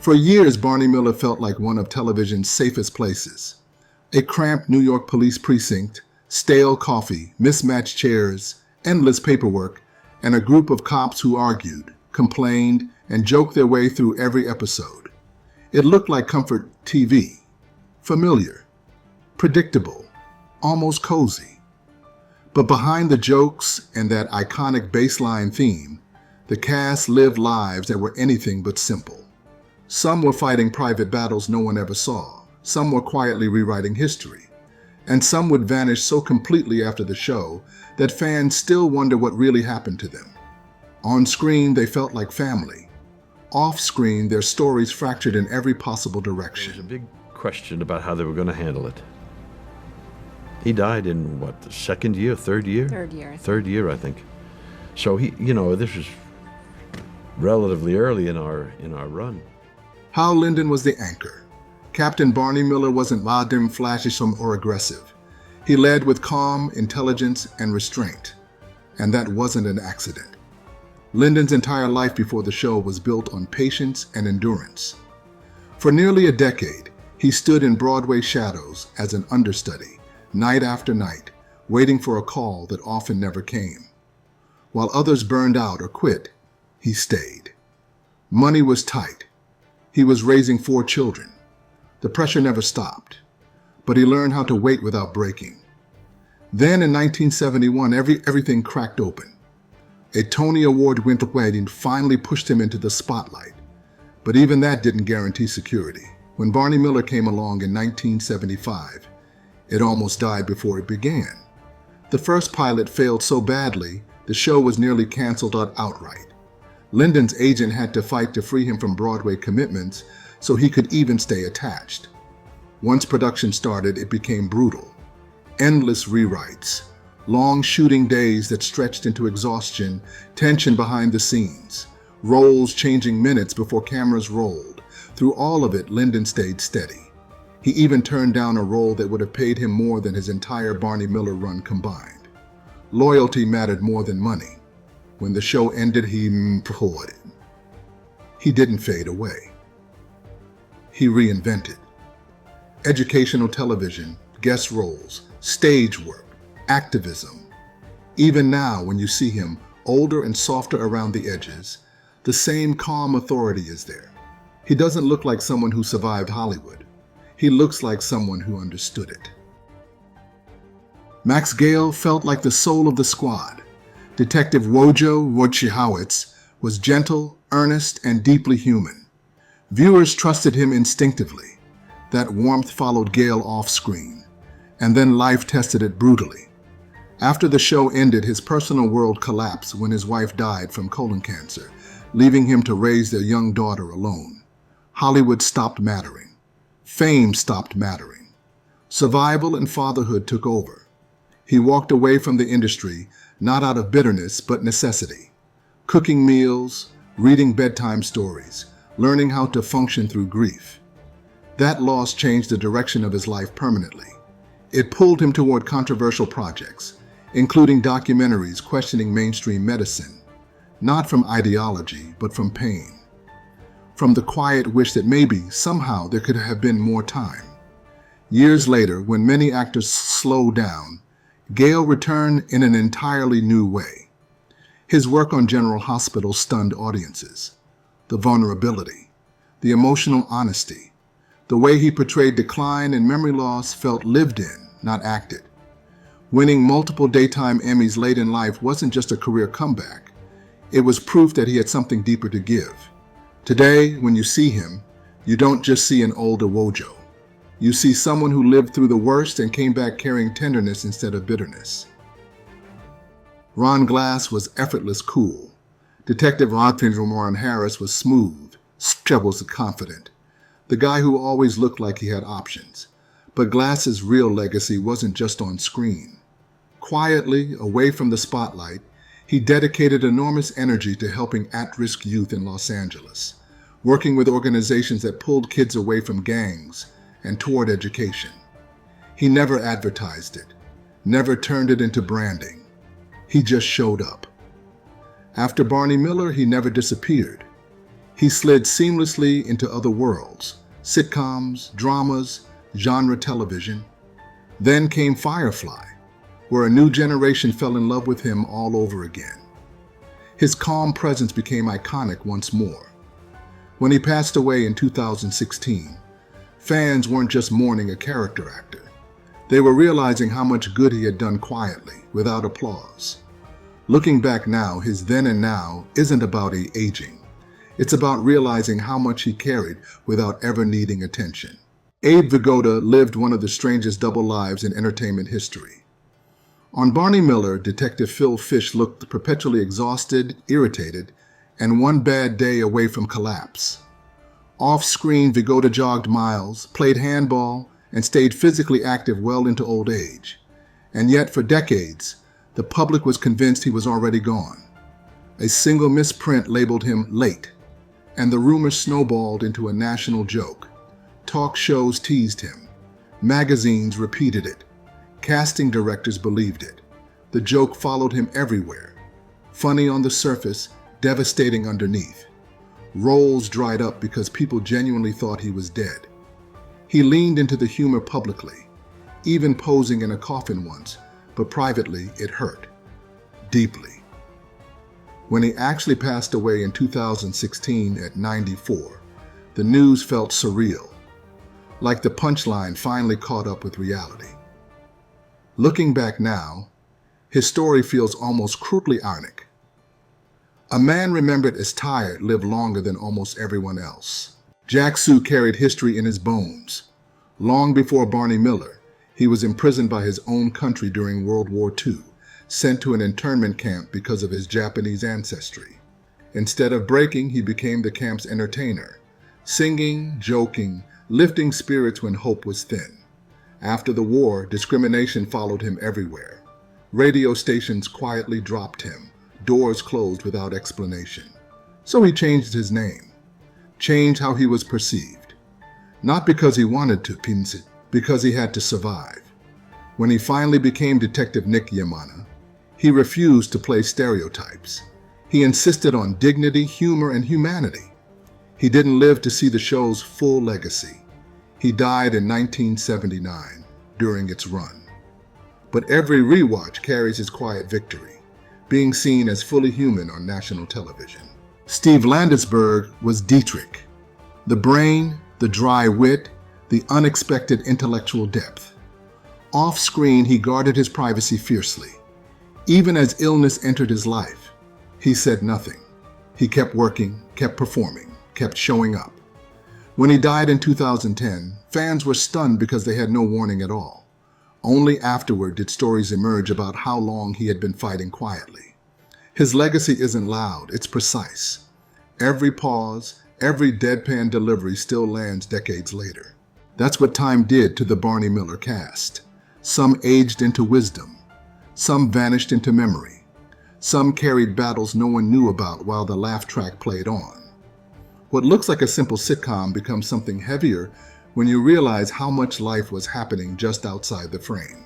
For years, Barney Miller felt like one of television's safest places. A cramped New York police precinct, stale coffee, mismatched chairs, endless paperwork, and a group of cops who argued, complained, and joked their way through every episode. It looked like comfort TV. Familiar, predictable, almost cozy. But behind the jokes and that iconic baseline theme, the cast lived lives that were anything but simple. Some were fighting private battles no one ever saw. Some were quietly rewriting history. And some would vanish so completely after the show that fans still wonder what really happened to them. On screen, they felt like family. Off screen, their stories fractured in every possible direction. There was a big question about how they were going to handle it. He died in, what, the second year, third year? Third year. Third year, I think. So this was relatively early in our run. Hal Linden was the anchor. Captain Barney Miller wasn't vadim, flashy, or aggressive. He led with calm, intelligence, and restraint. And that wasn't an accident. Linden's entire life before the show was built on patience and endurance. For nearly a decade, he stood in Broadway shadows as an understudy, night after night, waiting for a call that often never came. While others burned out or quit, he stayed. Money was tight. He was raising 4 children. The pressure never stopped, but he learned how to wait without breaking. Then in 1971, everything cracked open. A Tony Award-winning wedding finally pushed him into the spotlight, but even that didn't guarantee security. When Barney Miller came along in 1975, it almost died before it began. The first pilot failed so badly, the show was nearly canceled outright. Linden's agent had to fight to free him from Broadway commitments so he could even stay attached. Once production started, it became brutal. Endless rewrites, long shooting days that stretched into exhaustion, tension behind the scenes, roles changing minutes before cameras rolled. Through all of it, Linden stayed steady. He even turned down a role that would have paid him more than his entire Barney Miller run combined. Loyalty mattered more than money. When the show ended, he poured. He didn't fade away. He reinvented. Educational television, guest roles, stage work, activism. Even now, when you see him, older and softer around the edges, the same calm authority is there. He doesn't look like someone who survived Hollywood. He looks like someone who understood it. Max Gale felt like the soul of the squad. Detective Wojo Wojciechowicz was gentle, earnest, and deeply human. Viewers trusted him instinctively. That warmth followed Gale off-screen, and then life tested it brutally. After the show ended, his personal world collapsed when his wife died from colon cancer, leaving him to raise their young daughter alone. Hollywood stopped mattering. Fame stopped mattering. Survival and fatherhood took over. He walked away from the industry, not out of bitterness, but necessity. Cooking meals, reading bedtime stories, learning how to function through grief. That loss changed the direction of his life permanently. It pulled him toward controversial projects, including documentaries questioning mainstream medicine, not from ideology, but from pain. From the quiet wish that maybe, somehow, there could have been more time. Years later, when many actors slowed down, Gale returned in an entirely new way. His work on General Hospital stunned audiences. The vulnerability, the emotional honesty, the way he portrayed decline and memory loss felt lived in, not acted. Winning multiple daytime Emmys late in life wasn't just a career comeback. It was proof that he had something deeper to give. Today, when you see him, you don't just see an older Wojo. You see someone who lived through the worst and came back carrying tenderness instead of bitterness. Ron Glass was effortless cool. Detective Warren Harris was smooth. Shep was confident. The guy who always looked like he had options. But Glass's real legacy wasn't just on screen. Quietly, away from the spotlight, he dedicated enormous energy to helping at-risk youth in Los Angeles, working with organizations that pulled kids away from gangs and toward education. He never advertised it, never turned it into branding. He just showed up. After Barney Miller, he never disappeared. He slid seamlessly into other worlds, sitcoms, dramas, genre television. Then came Firefly, where a new generation fell in love with him all over again. His calm presence became iconic once more. When he passed away in 2016, fans weren't just mourning a character actor. They were realizing how much good he had done quietly, without applause. Looking back now, his then and now isn't about aging. It's about realizing how much he carried without ever needing attention. Abe Vigoda lived one of the strangest double lives in entertainment history. On Barney Miller, Detective Phil Fish looked perpetually exhausted, irritated, and one bad day away from collapse. Off-screen, Vigoda jogged miles, played handball, and stayed physically active well into old age. And yet, for decades, the public was convinced he was already gone. A single misprint labeled him late, and the rumor snowballed into a national joke. Talk shows teased him. Magazines repeated it. Casting directors believed it. The joke followed him everywhere. Funny on the surface, devastating underneath. Roles dried up because people genuinely thought he was dead. He leaned into the humor publicly, even posing in a coffin once, but privately it hurt. Deeply. When he actually passed away in 2016 at 94, the news felt surreal, like the punchline finally caught up with reality. Looking back now, his story feels almost crudely ironic. A man remembered as tired lived longer than almost everyone else. Jack Sue carried history in his bones. Long before Barney Miller, he was imprisoned by his own country during World War II, sent to an internment camp because of his Japanese ancestry. Instead of breaking, he became the camp's entertainer, singing, joking, lifting spirits when hope was thin. After the war, discrimination followed him everywhere. Radio stations quietly dropped him, doors closed without explanation. So he changed his name, changed how he was perceived. Not because he wanted to, because he had to survive. When he finally became Detective Nick Yamana, he refused to play stereotypes. He insisted on dignity, humor, and humanity. He didn't live to see the show's full legacy. He died in 1979, during its run. But every rewatch carries his quiet victory, being seen as fully human on national television. Steve Landesberg was Dietrich, the brain, the dry wit, the unexpected intellectual depth. Off-screen, he guarded his privacy fiercely. Even as illness entered his life, he said nothing. He kept working, kept performing, kept showing up. When he died in 2010, fans were stunned because they had no warning at all. Only afterward did stories emerge about how long he had been fighting quietly. His legacy isn't loud, it's precise. Every pause, every deadpan delivery still lands decades later. That's what time did to the Barney Miller cast. Some aged into wisdom. Some vanished into memory. Some carried battles no one knew about while the laugh track played on. What looks like a simple sitcom becomes something heavier when you realize how much life was happening just outside the frame.